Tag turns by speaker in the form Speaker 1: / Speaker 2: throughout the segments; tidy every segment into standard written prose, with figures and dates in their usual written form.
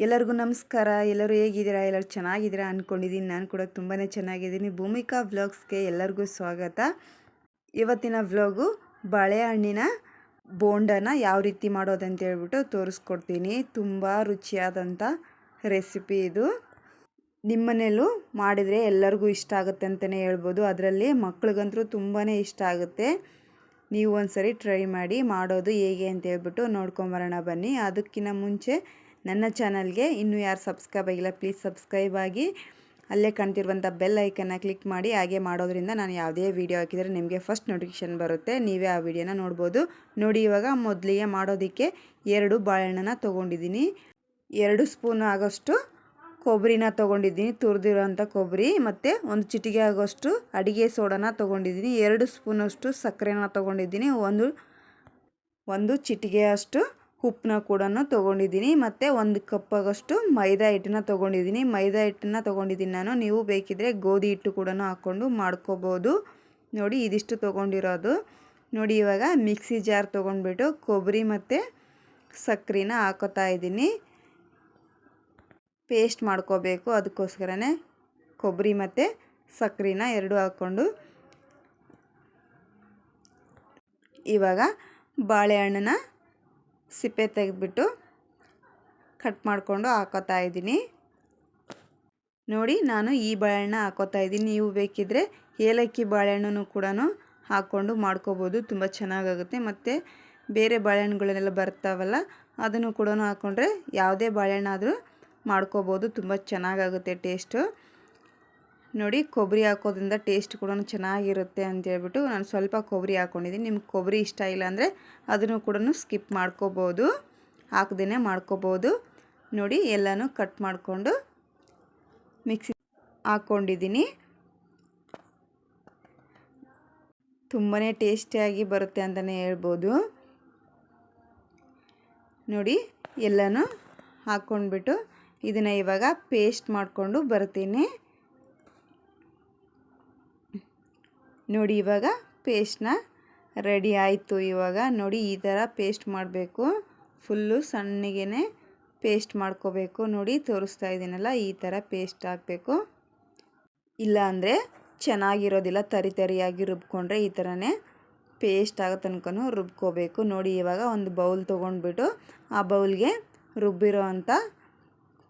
Speaker 1: ಎಲ್ಲರಿಗೂ ನಮಸ್ಕಾರ. ಎಲ್ಲರೂ ಹೇಗಿದ್ದೀರಾ? ಎಲ್ಲರೂ ಚೆನ್ನಾಗಿದ್ದೀರಾ ಅಂದ್ಕೊಂಡಿದ್ದೀನಿ. ನಾನು ಕೂಡ ತುಂಬಾ ಚೆನ್ನಾಗಿದ್ದೀನಿ. ಭೂಮಿಕಾ ವ್ಲಾಗ್ಸ್ಗೆ ಎಲ್ಲರಿಗೂ ಸ್ವಾಗತ. ಇವತ್ತಿನ ವ್ಲಾಗು ಬಾಳೆಹಣ್ಣಿನ ಬೋಂಡನ ಯಾವ ರೀತಿ ಮಾಡೋದಂತ ಹೇಳ್ಬಿಟ್ಟು ತೋರಿಸ್ಕೊಡ್ತೀನಿ. ತುಂಬ ರುಚಿಯಾದಂಥ ರೆಸಿಪಿ ಇದು. ನಿಮ್ಮನೇಲೂ ಮಾಡಿದರೆ ಎಲ್ಲರಿಗೂ ಇಷ್ಟ ಆಗುತ್ತೆ ಅಂತಲೇ ಹೇಳ್ಬೋದು. ಅದರಲ್ಲಿ ಮಕ್ಳಿಗಂತೂ ತುಂಬಾ ಇಷ್ಟ ಆಗುತ್ತೆ. ನೀವು ಒಂದ್ಸರಿ ಟ್ರೈ ಮಾಡಿ ಮಾಡೋದು ಹೇಗೆ ಅಂತ ಹೇಳ್ಬಿಟ್ಟು ನೋಡ್ಕೊಂಬರೋಣ ಬನ್ನಿ. ಅದಕ್ಕಿಂತ ಮುಂಚೆ ನನ್ನ ಚಾನಲ್ಗೆ ಇನ್ನೂ ಯಾರು ಸಬ್ಸ್ಕ್ರೈಬ್ ಆಗಿಲ್ಲ ಪ್ಲೀಸ್ ಸಬ್ಸ್ಕ್ರೈಬ್ ಆಗಿ ಅಲ್ಲೇ ಕಾಣ್ತಿರುವಂಥ ಬೆಲ್ ಐಕನ್ನ ಕ್ಲಿಕ್ ಮಾಡಿ. ಹಾಗೆ ಮಾಡೋದ್ರಿಂದ ನಾನು ಯಾವುದೇ ವೀಡಿಯೋ ಹಾಕಿದರೆ ನಿಮಗೆ ಫಸ್ಟ್ ನೋಟಿಫಿಕೇಷನ್ ಬರುತ್ತೆ, ನೀವೇ ಆ ವಿಡಿಯೋನ ನೋಡ್ಬೋದು. ನೋಡಿ, ಇವಾಗ ಮೊದಲಿಗೆ ಮಾಡೋದಕ್ಕೆ 2 ಬಾಳೆಹಣ್ಣನ್ನು ತೊಗೊಂಡಿದ್ದೀನಿ. 2 ಸ್ಪೂನ್ ಆಗೋಷ್ಟು ಕೊಬ್ಬರಿನ ತೊಗೊಂಡಿದ್ದೀನಿ, ತುರಿದಿರೋಂಥ ಕೊಬ್ಬರಿ. ಮತ್ತು 1 ಚಿಟಿಕೆ ಆಗೋಷ್ಟು ಅಡುಗೆ ಸೋಡಾನ ತೊಗೊಂಡಿದ್ದೀನಿ. 2 ಸ್ಪೂನಷ್ಟು ಸಕ್ಕರೆನ ತೊಗೊಂಡಿದ್ದೀನಿ. ಒಂದು ಚಿಟಿಕೆಯಷ್ಟು ಉಪ್ಪನ್ನ ಕೂಡ ತೊಗೊಂಡಿದ್ದೀನಿ. ಮತ್ತು 1 ಕಪ್ ಆಗೋಷ್ಟು ಮೈದಾ ಹಿಟ್ಟನ್ನ ತೊಗೊಂಡಿದ್ದೀನಿ. ಮೈದಾ ಹಿಟ್ಟನ್ನ ತೊಗೊಂಡಿದ್ದೀನಿ ನಾನು. ನೀವು ಬೇಕಿದ್ದರೆ ಗೋಧಿ ಹಿಟ್ಟು ಕೂಡ ಹಾಕ್ಕೊಂಡು ಮಾಡ್ಕೋಬೋದು. ನೋಡಿ, ಇದಿಷ್ಟು ತೊಗೊಂಡಿರೋದು. ನೋಡಿ, ಇವಾಗ ಮಿಕ್ಸಿ ಜಾರ್ ತೊಗೊಂಡ್ಬಿಟ್ಟು ಕೊಬ್ಬರಿ ಮತ್ತು ಸಕ್ಕರೆನ ಹಾಕೋತಾ ಇದ್ದೀನಿ. ಪೇಸ್ಟ್ ಮಾಡ್ಕೋಬೇಕು. ಅದಕ್ಕೋಸ್ಕರನೇ ಕೊಬ್ಬರಿ ಮತ್ತು ಸಕ್ಕರೆನ 2 ಹಾಕ್ಕೊಂಡು ಇವಾಗ ಬಾಳೆಹಣ್ಣನ್ನ ಸಿಪ್ಪೆ ತೆಗೆದ್ಬಿಟ್ಟು ಕಟ್ ಮಾಡಿಕೊಂಡು ಹಾಕೋತಾ ಇದ್ದೀನಿ. ನೋಡಿ, ನಾನು ಈ ಬಾಳೆಹಣ್ಣು ಹಾಕೋತಾ ಇದ್ದೀನಿ. ನೀವು ಬೇಕಿದ್ದರೆ ಏಲಕ್ಕಿ ಬಾಳೆಹಣ್ಣು ಕೂಡ ಹಾಕ್ಕೊಂಡು ಮಾಡ್ಕೋಬೋದು, ತುಂಬ ಚೆನ್ನಾಗಾಗುತ್ತೆ. ಮತ್ತು ಬೇರೆ ಬಾಳೆಹಣ್ಣುಗಳನ್ನೆಲ್ಲ ಬರ್ತಾವಲ್ಲ, ಅದನ್ನು ಕೂಡ ಹಾಕ್ಕೊಂಡ್ರೆ ಯಾವುದೇ ಬಾಳೆಹಣ್ಣಾದರೂ ಮಾಡ್ಕೋಬೋದು, ತುಂಬ ಚೆನ್ನಾಗಾಗುತ್ತೆ ಟೇಸ್ಟು. ನೋಡಿ, ಕೊಬ್ಬರಿ ಹಾಕೋದ್ರಿಂದ ಟೇಸ್ಟ್ ಕೂಡ ಚೆನ್ನಾಗಿರುತ್ತೆ ಅಂತೇಳ್ಬಿಟ್ಟು ನಾನು ಸ್ವಲ್ಪ ಕೊಬ್ಬರಿ ಹಾಕ್ಕೊಂಡಿದ್ದೀನಿ. ನಿಮ್ಗೆ ಕೊಬ್ಬರಿ ಇಷ್ಟ ಇಲ್ಲ ಅಂದರೆ ಅದನ್ನು ಕೂಡ ಸ್ಕಿಪ್ ಮಾಡ್ಕೋಬೋದು, ಹಾಕ್ದೇ ಮಾಡ್ಕೋಬೋದು. ನೋಡಿ, ಎಲ್ಲನೂ ಕಟ್ ಮಾಡಿಕೊಂಡು ಮಿಕ್ಸಿ ಹಾಕ್ಕೊಂಡಿದ್ದೀನಿ. ತುಂಬಾ ಟೇಸ್ಟಿಯಾಗಿ ಬರುತ್ತೆ ಅಂತಲೇ ಹೇಳ್ಬೋದು. ನೋಡಿ, ಎಲ್ಲನೂ ಹಾಕ್ಕೊಂಡ್ಬಿಟ್ಟು ಇದನ್ನು ಇವಾಗ ಪೇಸ್ಟ್ ಮಾಡಿಕೊಂಡು ಬರ್ತೀನಿ. ನೋಡಿ, ಇವಾಗ ಪೇಸ್ಟ್ನ ರೆಡಿ ಆಯಿತು. ಇವಾಗ ನೋಡಿ, ಈ ಥರ ಪೇಸ್ಟ್ ಮಾಡಬೇಕು. ಫುಲ್ಲು ಸಣ್ಣಗೇ ಪೇಸ್ಟ್ ಮಾಡ್ಕೋಬೇಕು. ನೋಡಿ, ತೋರಿಸ್ತಾ ಇದ್ದೀನಲ್ಲ, ಈ ಥರ ಪೇಸ್ಟ್ ಹಾಕಬೇಕು. ಇಲ್ಲ ಅಂದರೆ ಚೆನ್ನಾಗಿರೋದಿಲ್ಲ. ತರಿಯಾಗಿ ರುಬ್ಕೊಂಡ್ರೆ ಈ ಥರನೇ ಪೇಸ್ಟ್ ಆಗೋ ತನಕ ರುಬ್ಕೋಬೇಕು. ನೋಡಿ, ಇವಾಗ ಒಂದು ಬೌಲ್ ತೊಗೊಂಡ್ಬಿಟ್ಟು ಆ ಬೌಲ್ಗೆ ರುಬ್ಬಿರೋ ಅಂಥ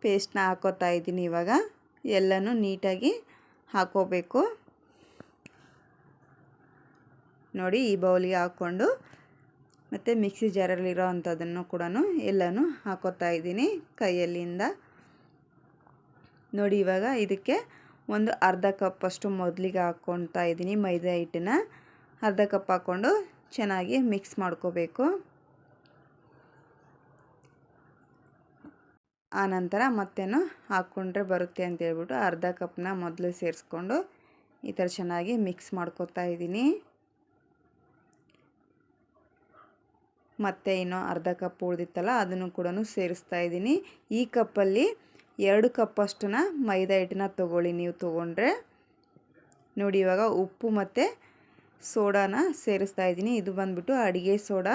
Speaker 1: ಪೇಸ್ಟ್ನ ಹಾಕೋತಾ ಇದ್ದೀನಿ. ಇವಾಗ ಎಲ್ಲನೂ ನೀಟಾಗಿ ಹಾಕೋಬೇಕು. ನೋಡಿ, ಈ ಬೌಲಿಗೆ ಹಾಕ್ಕೊಂಡು ಮತ್ತು ಮಿಕ್ಸಿ ಜಾರಲ್ಲಿರೋ ಅಂಥದ್ದನ್ನು ಕೂಡ ಎಲ್ಲನೂ ಹಾಕೋತಾ ಇದ್ದೀನಿ ಕೈಯಲ್ಲಿಂದ. ನೋಡಿ, ಇವಾಗ ಇದಕ್ಕೆ ಒಂದು ಅರ್ಧ ಕಪ್ಪಷ್ಟು ಮೊದಲಿಗೆ ಹಾಕ್ಕೊಳ್ತಾ ಇದ್ದೀನಿ ಮೈದಾ ಹಿಟ್ಟನ್ನ. ಅರ್ಧ ಕಪ್ ಹಾಕ್ಕೊಂಡು ಚೆನ್ನಾಗಿ ಮಿಕ್ಸ್ ಮಾಡ್ಕೋಬೇಕು. ಆನಂತರ ಮತ್ತೇನು ಹಾಕ್ಕೊಂಡ್ರೆ ಬರುತ್ತೆ ಅಂತೇಳ್ಬಿಟ್ಟು ಅರ್ಧ ಕಪ್ನ ಮೊದಲು ಸೇರಿಸ್ಕೊಂಡು ಈ ಥರ ಚೆನ್ನಾಗಿ ಮಿಕ್ಸ್ ಮಾಡ್ಕೋತಾ ಇದ್ದೀನಿ. ಮತ್ತು ಇನ್ನೂ ಅರ್ಧ ಕಪ್ ಉಳಿದಿತ್ತಲ್ಲ, ಅದನ್ನು ಕೂಡ ಸೇರಿಸ್ತಾ ಇದ್ದೀನಿ. ಈ ಕಪ್ಪಲ್ಲಿ 2 ಕಪ್ಪಷ್ಟನ್ನ ಮೈದಾ ಹಿಟ್ಟನ್ನ ತೊಗೊಳ್ಳಿ ನೀವು ತೊಗೊಂಡ್ರೆ. ನೋಡಿ, ಇವಾಗ ಉಪ್ಪು ಮತ್ತು ಸೋಡಾನ ಸೇರಿಸ್ತಾ ಇದ್ದೀನಿ. ಇದು ಬಂದ್ಬಿಟ್ಟು ಅಡುಗೆ ಸೋಡಾ,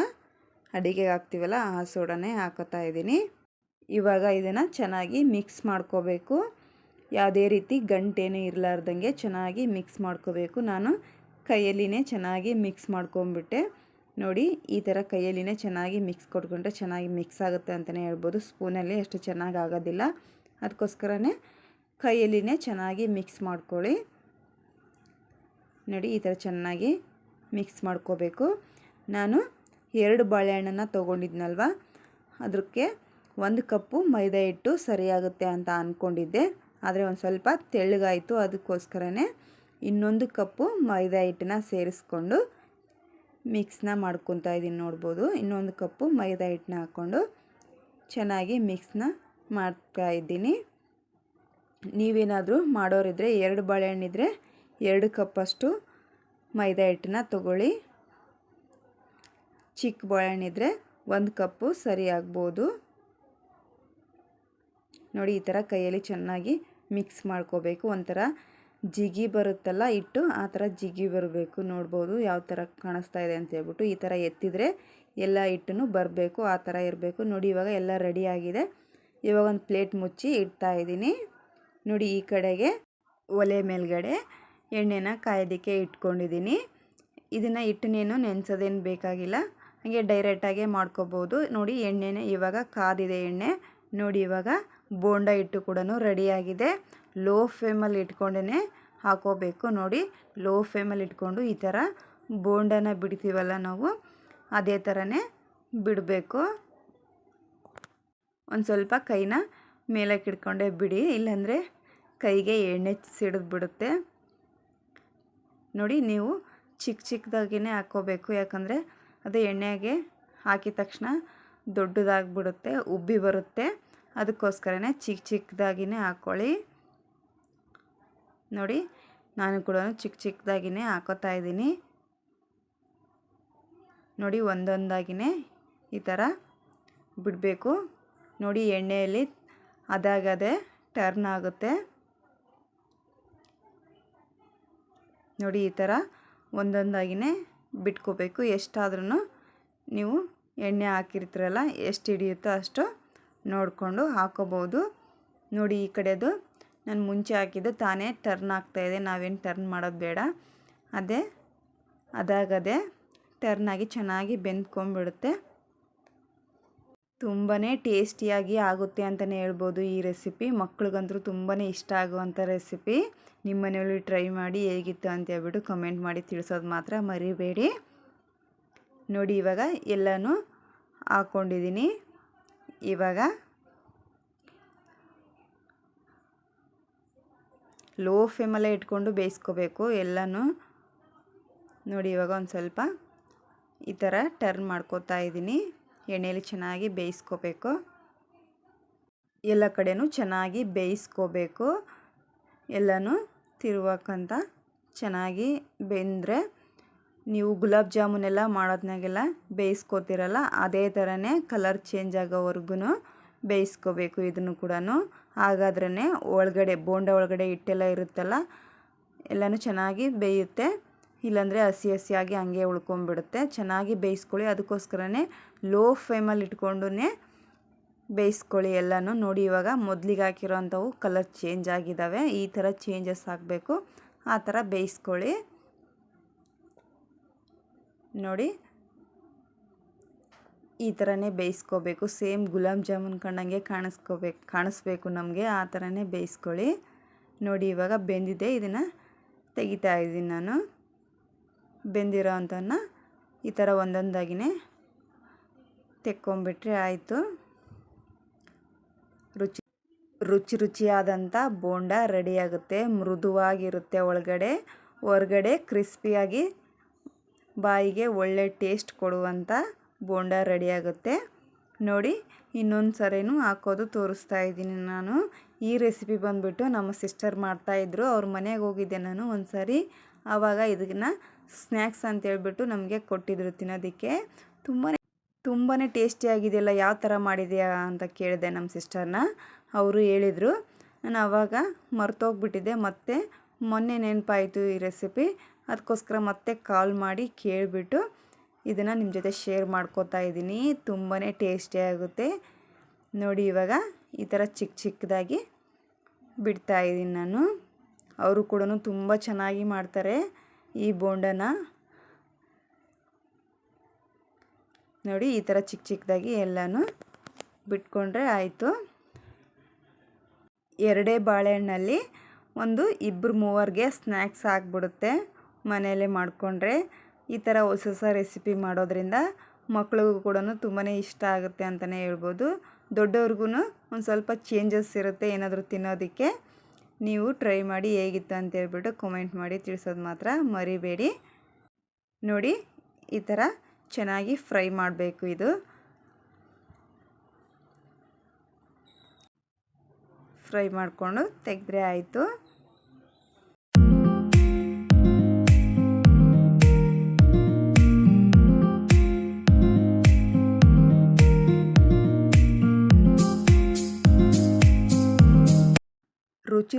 Speaker 1: ಅಡುಗೆಗೆ ಹಾಕ್ತೀವಲ್ಲ ಆ ಸೋಡಾನೇ ಹಾಕೋತಾ ಇದ್ದೀನಿ. ಇವಾಗ ಇದನ್ನು ಚೆನ್ನಾಗಿ ಮಿಕ್ಸ್ ಮಾಡ್ಕೋಬೇಕು. ಯಾವುದೇ ರೀತಿ ಗಂಟೇನೂ ಇರಲಾರ್ದಂಗೆ ಚೆನ್ನಾಗಿ ಮಿಕ್ಸ್ ಮಾಡ್ಕೋಬೇಕು. ನಾನು ಕೈಯಲ್ಲಿನೇ ಚೆನ್ನಾಗಿ ಮಿಕ್ಸ್ ಮಾಡ್ಕೊಂಬಿಟ್ಟೆ. ನೋಡಿ, ಈ ಥರ ಕೈಯಲ್ಲಿನೇ ಚೆನ್ನಾಗಿ ಮಿಕ್ಸ್ ಕೊಟ್ಕೊಂಡ್ರೆ ಚೆನ್ನಾಗಿ ಮಿಕ್ಸ್ ಆಗುತ್ತೆ ಅಂತಲೇ ಹೇಳ್ಬೋದು. ಸ್ಪೂನಲ್ಲಿ ಅಷ್ಟು ಚೆನ್ನಾಗಿ ಆಗೋದಿಲ್ಲ. ಅದಕ್ಕೋಸ್ಕರನೇ ಕೈಯಲ್ಲಿನೇ ಚೆನ್ನಾಗಿ ಮಿಕ್ಸ್ ಮಾಡ್ಕೊಳ್ಳಿ. ನೋಡಿ, ಈ ಥರ ಚೆನ್ನಾಗಿ ಮಿಕ್ಸ್ ಮಾಡ್ಕೋಬೇಕು. ನಾನು 2 ಬಾಳೆಹಣ್ಣನ್ನು ತೊಗೊಂಡಿದ್ನಲ್ವ, ಅದಕ್ಕೆ 1 ಕಪ್ಪು ಮೈದಾ ಹಿಟ್ಟು ಸರಿಯಾಗುತ್ತೆ ಅಂತ ಅಂದ್ಕೊಂಡಿದ್ದೆ. ಆದರೆ ಒಂದು ಸ್ವಲ್ಪ ತೆಳ್ಳಗಾಯಿತು. ಅದಕ್ಕೋಸ್ಕರನೇ ಇನ್ನೊಂದು ಕಪ್ಪು ಮೈದಾ ಹಿಟ್ಟನ್ನ ಸೇರಿಸ್ಕೊಂಡು ಮಿಕ್ಸ್ನ ಮಾಡ್ಕೊತಾ ಇದ್ದೀನಿ. ನೋಡ್ಬೋದು, ಇನ್ನೊಂದು ಕಪ್ಪು ಮೈದಾ ಹಿಟ್ಟನ್ನ ಹಾಕ್ಕೊಂಡು ಚೆನ್ನಾಗಿ ಮಿಕ್ಸ್ನ ಮಾಡ್ತಾ ಇದ್ದೀನಿ. ನೀವೇನಾದರೂ ಮಾಡೋರಿದ್ದರೆ 2 ಬಾಳೆಹಣ್ಣಿದ್ರೆ 2 ಕಪ್ಪಷ್ಟು ಮೈದಾ ಹಿಟ್ಟನ್ನ ತೊಗೊಳ್ಳಿ. ಚಿಕ್ಕ ಬಾಳೆಹಣ್ಣಿದ್ರೆ 1 ಕಪ್ಪು ಸರಿ ಆಗ್ಬೋದು. ನೋಡಿ, ಈ ಥರ ಕೈಯಲ್ಲಿ ಚೆನ್ನಾಗಿ ಮಿಕ್ಸ್ ಮಾಡ್ಕೋಬೇಕು. ಒಂಥರ ಜಿಗಿ ಬರುತ್ತಲ್ಲ ಹಿಟ್ಟು, ಆ ಥರ ಜಿಗಿ ಬರಬೇಕು. ನೋಡ್ಬೋದು ಯಾವ ಥರ ಕಾಣಿಸ್ತಾ ಇದೆ ಅಂತ ಹೇಳ್ಬಿಟ್ಟು. ಈ ಥರ ಎತ್ತಿದರೆ ಎಲ್ಲ ಹಿಟ್ಟನ್ನು ಬರಬೇಕು, ಆ ಥರ ಇರಬೇಕು. ನೋಡಿ, ಇವಾಗ ಎಲ್ಲ ರೆಡಿ ಆಗಿದೆ. ಇವಾಗ ಒಂದು ಪ್ಲೇಟ್ ಮುಚ್ಚಿ ಇಡ್ತಾ ಇದ್ದೀನಿ. ನೋಡಿ, ಈ ಕಡೆಗೆ ಒಲೆ ಮೇಲ್ಗಡೆ ಎಣ್ಣೆನ ಕಾಯೋದಕ್ಕೆ ಇಟ್ಕೊಂಡಿದ್ದೀನಿ. ಇದನ್ನು ಹಿಟ್ಟನ್ನೇನು ನೆನೆಸೋದೇನು ಬೇಕಾಗಿಲ್ಲ, ಹಾಗೆ ಡೈರೆಕ್ಟಾಗೆ ಮಾಡ್ಕೋಬೋದು. ನೋಡಿ, ಎಣ್ಣೆನೇ ಇವಾಗ ಕಾದಿದೆ ಎಣ್ಣೆ. ನೋಡಿ, ಇವಾಗ ಬೋಂಡ ಹಿಟ್ಟು ಕೂಡ ರೆಡಿಯಾಗಿದೆ. ಲೋ ಫ್ಲೇಮಲ್ಲಿ ಇಟ್ಕೊಂಡೇ ಹಾಕೋಬೇಕು. ನೋಡಿ, ಲೋ ಫ್ಲೇಮಲ್ಲಿ ಇಟ್ಕೊಂಡು ಈ ಥರ ಬೋಂಡನ ಬಿಡ್ತೀವಲ್ಲ ನಾವು, ಅದೇ ಥರನೇ ಬಿಡಬೇಕು. ಒಂದು ಸ್ವಲ್ಪ ಕೈನ ಮೇಲಕ್ಕೆ ಇಟ್ಕೊಂಡೇ ಬಿಡಿ, ಇಲ್ಲಾಂದರೆ ಕೈಗೆ ಎಣ್ಣೆ ಸಿಡಿದು ಬಿಡುತ್ತೆ. ನೋಡಿ, ನೀವು ಚಿಕ್ಕದಾಗಿಯೇ ಹಾಕ್ಕೋಬೇಕು, ಯಾಕಂದರೆ ಅದು ಎಣ್ಣೆಗೆ ಹಾಕಿದ ತಕ್ಷಣ ದೊಡ್ಡದಾಗಿಬಿಡುತ್ತೆ, ಉಬ್ಬಿ ಬರುತ್ತೆ. ಅದಕ್ಕೋಸ್ಕರನೇ ಚಿಕ್ಕದಾಗಿಯೇ ಹಾಕ್ಕೊಳ್ಳಿ. ನೋಡಿ, ನಾನು ಕೂಡ ಚಿಕ್ಕದಾಗಿಯೇ ಹಾಕೋತಾ ಇದ್ದೀನಿ. ನೋಡಿ, ಒಂದೊಂದಾಗಿಯೇ ಈ ಥರ ಬಿಡಬೇಕು. ನೋಡಿ, ಎಣ್ಣೆಯಲ್ಲಿ ಅದಾಗದೇ ಟರ್ನ್ ಆಗುತ್ತೆ. ನೋಡಿ, ಈ ಥರ ಒಂದೊಂದಾಗಿಯೇ ಬಿಟ್ಕೋಬೇಕು. ಎಷ್ಟಾದ್ರೂ ನೀವು ಎಣ್ಣೆ ಹಾಕಿರ್ತೀರಲ್ಲ, ಎಷ್ಟು ಹಿಡಿಯುತ್ತೋ ಅಷ್ಟು ನೋಡಿಕೊಂಡು ಹಾಕೋಬೋದು. ನೋಡಿ, ಈ ಕಡೆದು ನಾನು ಮುಂಚೆ ಹಾಕಿದ್ದು ತಾನೇ ಟರ್ನ್ ಆಗ್ತಾಯಿದೆ, ನಾವೇನು ಟರ್ನ್ ಮಾಡೋದು ಬೇಡ. ಅದಾಗದೇ ಟರ್ನಾಗಿ ಚೆನ್ನಾಗಿ ಬೆಂದ್ಕೊಂಡ್ಬಿಡುತ್ತೆ. ತುಂಬಾ ಟೇಸ್ಟಿಯಾಗಿ ಆಗುತ್ತೆ ಅಂತಲೇ ಹೇಳ್ಬೋದು ಈ ರೆಸಿಪಿ. ಮಕ್ಳಿಗಂತೂ ತುಂಬಾ ಇಷ್ಟ ಆಗುವಂಥ ರೆಸಿಪಿ. ನಿಮ್ಮ ಮನೆಯಲ್ಲಿ ಟ್ರೈ ಮಾಡಿ ಹೇಗಿತ್ತು ಅಂತ ಹೇಳ್ಬಿಟ್ಟು ಕಮೆಂಟ್ ಮಾಡಿ ತಿಳಿಸೋದು ಮಾತ್ರ ಮರಿಬೇಡಿ. ನೋಡಿ, ಇವಾಗ ಎಲ್ಲನೂ ಹಾಕ್ಕೊಂಡಿದ್ದೀನಿ. ಇವಾಗ ಲೋ ಫ್ಲೇಮಲ್ಲೇ ಇಟ್ಕೊಂಡು ಬೇಯಿಸ್ಕೋಬೇಕು ಎಲ್ಲನೂ. ನೋಡಿ, ಇವಾಗ ಒಂದು ಸ್ವಲ್ಪ ಈ ಥರ ಟರ್ನ್ ಮಾಡ್ಕೋತಾ ಇದ್ದೀನಿ. ಎಣ್ಣೆಯಲ್ಲಿ ಚೆನ್ನಾಗಿ ಬೇಯಿಸ್ಕೋಬೇಕು, ಎಲ್ಲ ಕಡೆನೂ ಚೆನ್ನಾಗಿ ಬೇಯಿಸ್ಕೋಬೇಕು. ಎಲ್ಲನೂ ತಿರುವಾಕಂತ ಚೆನ್ನಾಗಿ ಬೆಂದರೆ, ನೀವು ಗುಲಾಬ್ ಜಾಮೂನೆಲ್ಲ ಮಾಡೋದ್ನಾಗೆಲ್ಲ ಬೇಯಿಸ್ಕೋತಿರಲ್ಲ, ಅದೇ ಥರನೇ ಕಲರ್ ಚೇಂಜ್ ಆಗೋವರೆಗೂ ಬೇಯಿಸ್ಕೋಬೇಕು ಇದನ್ನು ಕೂಡ. ಹಾಗಾದ್ರೇ ಒಳಗಡೆ ಬೋಂಡ ಒಳಗಡೆ ಹಿಟ್ಟೆಲ್ಲ ಇರುತ್ತಲ್ಲ, ಎಲ್ಲನೂ ಚೆನ್ನಾಗಿ ಬೇಯುತ್ತೆ. ಇಲ್ಲಾಂದರೆ ಹಸಿ ಹಸಿಯಾಗಿ ಹಂಗೆ ಉಳ್ಕೊಂಬಿಡುತ್ತೆ. ಚೆನ್ನಾಗಿ ಬೇಯಿಸ್ಕೊಳ್ಳಿ, ಅದಕ್ಕೋಸ್ಕರನೇ ಲೋ ಫ್ಲೇಮಲ್ಲಿ ಇಟ್ಕೊಂಡು ಬೇಯಿಸ್ಕೊಳ್ಳಿ ಎಲ್ಲನೂ. ನೋಡಿ, ಇವಾಗ ಮೊದಲಿಗೆ ಹಾಕಿರೋ ಅಂಥವು ಕಲರ್ ಚೇಂಜ್ ಆಗಿದ್ದಾವೆ. ಈ ಥರ ಚೇಂಜಸ್ ಆಗಬೇಕು, ಆ ಥರ ಬೇಯಿಸ್ಕೊಳ್ಳಿ. ನೋಡಿ, ಈ ಥರನೇ ಬೇಯಿಸ್ಕೋಬೇಕು. ಸೇಮ್ ಗುಲಾಬ್ ಜಾಮೂನ್ ಕಂಡಂಗೆ ಕಾಣಿಸ್ಬೇಕು ನಮಗೆ, ಆ ಥರನೇ ಬೇಯಿಸ್ಕೊಳ್ಳಿ. ನೋಡಿ, ಇವಾಗ ಬೆಂದಿದೆ. ಇದನ್ನು ತೆಗಿತಾ ಇದ್ದೀನಿ ನಾನು. ಬೆಂದಿರೋ ಅಂಥವನ್ನ ಈ ಥರ ಒಂದೊಂದಾಗಿಯೇ ತೆಕ್ಕೊಂಬಿಟ್ರೆ ಆಯಿತು. ರುಚಿಯಾದಂಥ ಬೋಂಡ ರೆಡಿಯಾಗುತ್ತೆ. ಮೃದುವಾಗಿರುತ್ತೆ ಒಳಗಡೆ, ಹೊರಗಡೆ ಕ್ರಿಸ್ಪಿಯಾಗಿ ಬಾಯಿಗೆ ಒಳ್ಳೆ ಟೇಸ್ಟ್ ಕೊಡುವಂಥ ಬೋಂಡ ರೆಡಿಯಾಗುತ್ತೆ. ನೋಡಿ, ಇನ್ನೊಂದು ಸರಿನೂ ಹಾಕೋದು ತೋರಿಸ್ತಾ ಇದ್ದೀನಿ ನಾನು. ಈ ರೆಸಿಪಿ ಬಂದುಬಿಟ್ಟು ನಮ್ಮ ಸಿಸ್ಟರ್ ಮಾಡ್ತಾಯಿದ್ರು. ಅವ್ರ ಮನೆಗೆ ಹೋಗಿದ್ದೆ ನಾನು ಒಂದು ಸಾರಿ. ಆವಾಗ ಇದನ್ನು ಸ್ನ್ಯಾಕ್ಸ್ ಅಂತೇಳ್ಬಿಟ್ಟು ನಮಗೆ ಕೊಟ್ಟಿದ್ರು ತಿನ್ನೋದಕ್ಕೆ. ತುಂಬಾ ಟೇಸ್ಟಿಯಾಗಿದೆಯಲ್ಲ, ಯಾವ ಥರ ಮಾಡಿದೆಯಾ ಅಂತ ಕೇಳಿದೆ ನಮ್ಮ ಸಿಸ್ಟರ್ನ. ಅವರು ಹೇಳಿದರು. ನಾನು ಆವಾಗ ಮರ್ತೋಗ್ಬಿಟ್ಟಿದ್ದೆ. ಮತ್ತು ಮೊನ್ನೆ ನೆನಪಾಯಿತು ಈ ರೆಸಿಪಿ, ಅದಕ್ಕೋಸ್ಕರ ಮತ್ತೆ ಕಾಲ್ ಮಾಡಿ ಕೇಳಿಬಿಟ್ಟು ಇದನ್ನು ನಿಮ್ಮ ಜೊತೆ ಶೇರ್ ಮಾಡ್ಕೋತಾ ಇದ್ದೀನಿ. ತುಂಬಾ ಟೇಸ್ಟಿಯಾಗುತ್ತೆ. ನೋಡಿ, ಇವಾಗ ಈ ಥರ ಚಿಕ್ಕದಾಗಿ ಬಿಡ್ತಾಯಿದ್ದೀನಿ ನಾನು. ಅವರು ಕೂಡ ತುಂಬ ಚೆನ್ನಾಗಿ ಮಾಡ್ತಾರೆ ಈ ಬೋಂಡನ. ನೋಡಿ, ಈ ಥರ ಚಿಕ್ಕದಾಗಿ ಎಲ್ಲನೂ ಬಿಟ್ಕೊಂಡ್ರೆ ಆಯಿತು. ಎರಡೇ ಬಾಳೆಹಣ್ಣಲ್ಲಿ ಒಂದು 2-3 ಸ್ನ್ಯಾಕ್ಸ್ ಆಗಿಬಿಡುತ್ತೆ ಮನೆಯಲ್ಲೇ ಮಾಡಿಕೊಂಡ್ರೆ. ಈ ಥರ ಹೊಸ ರೆಸಿಪಿ ಮಾಡೋದ್ರಿಂದ ಮಕ್ಳಿಗೂ ಕೂಡ ತುಂಬಾ ಇಷ್ಟ ಆಗುತ್ತೆ ಅಂತಲೇ ಹೇಳ್ಬೋದು. ದೊಡ್ಡವ್ರಿಗೂ ಒಂದು ಸ್ವಲ್ಪ ಚೇಂಜಸ್ ಇರುತ್ತೆ ಏನಾದರೂ ತಿನ್ನೋದಕ್ಕೆ. ನೀವು ಟ್ರೈ ಮಾಡಿ ಹೇಗಿತ್ತು ಅಂತೇಳ್ಬಿಟ್ಟು ಕಮೆಂಟ್ ಮಾಡಿ ತಿಳಿಸೋದು ಮಾತ್ರ ಮರಿಬೇಡಿ. ನೋಡಿ, ಈ ಥರ ಚೆನ್ನಾಗಿ ಫ್ರೈ ಮಾಡಬೇಕು. ಇದು ಫ್ರೈ ಮಾಡಿಕೊಂಡು ತೆಗೆದ್ರೆ ಆಯಿತು.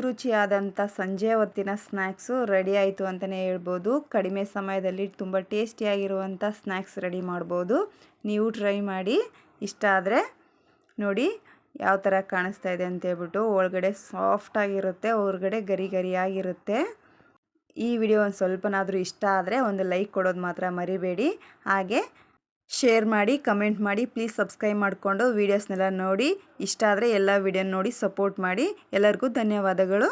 Speaker 1: ರುಚಿಯಾದಂಥ ಸಂಜೆ ಹೊತ್ತಿನ ಸ್ನ್ಯಾಕ್ಸು ರೆಡಿ ಆಯಿತು ಅಂತಲೇ ಹೇಳ್ಬೋದು. ಕಡಿಮೆ ಸಮಯದಲ್ಲಿ ತುಂಬ ಟೇಸ್ಟಿಯಾಗಿರುವಂಥ ಸ್ನ್ಯಾಕ್ಸ್ ರೆಡಿ ಮಾಡ್ಬೋದು. ನೀವು ಟ್ರೈ ಮಾಡಿ. ಇಷ್ಟ ಆದರೆ ನೋಡಿ, ಯಾವ ಥರ ಕಾಣಿಸ್ತಾ ಇದೆ ಅಂತೇಳ್ಬಿಟ್ಟು. ಒಳಗಡೆ ಸಾಫ್ಟಾಗಿರುತ್ತೆ, ಹೊರಗಡೆ ಗರಿ ಗರಿಯಾಗಿರುತ್ತೆ. ಈ ವಿಡಿಯೋ ಒಂದು ಸ್ವಲ್ಪನಾದರೂ ಇಷ್ಟ ಆದರೆ ಒಂದು ಲೈಕ್ ಕೊಡೋದು ಮಾತ್ರ ಮರಿಬೇಡಿ. ಹಾಗೆ ಶೇರ್ ಮಾಡಿ, ಕಮೆಂಟ್ ಮಾಡಿ. ಪ್ಲೀಸ್ ಸಬ್ಸ್ಕ್ರೈಬ್ ಮಾಡಿಕೊಂಡು ವೀಡಿಯೋಸ್ನೆಲ್ಲ ನೋಡಿ. ಇಷ್ಟ ಆದರೆ ಎಲ್ಲ ವಿಡಿಯೋ ನೋಡಿ ಸಪೋರ್ಟ್ ಮಾಡಿ. ಎಲ್ಲರಿಗೂ ಧನ್ಯವಾದಗಳು.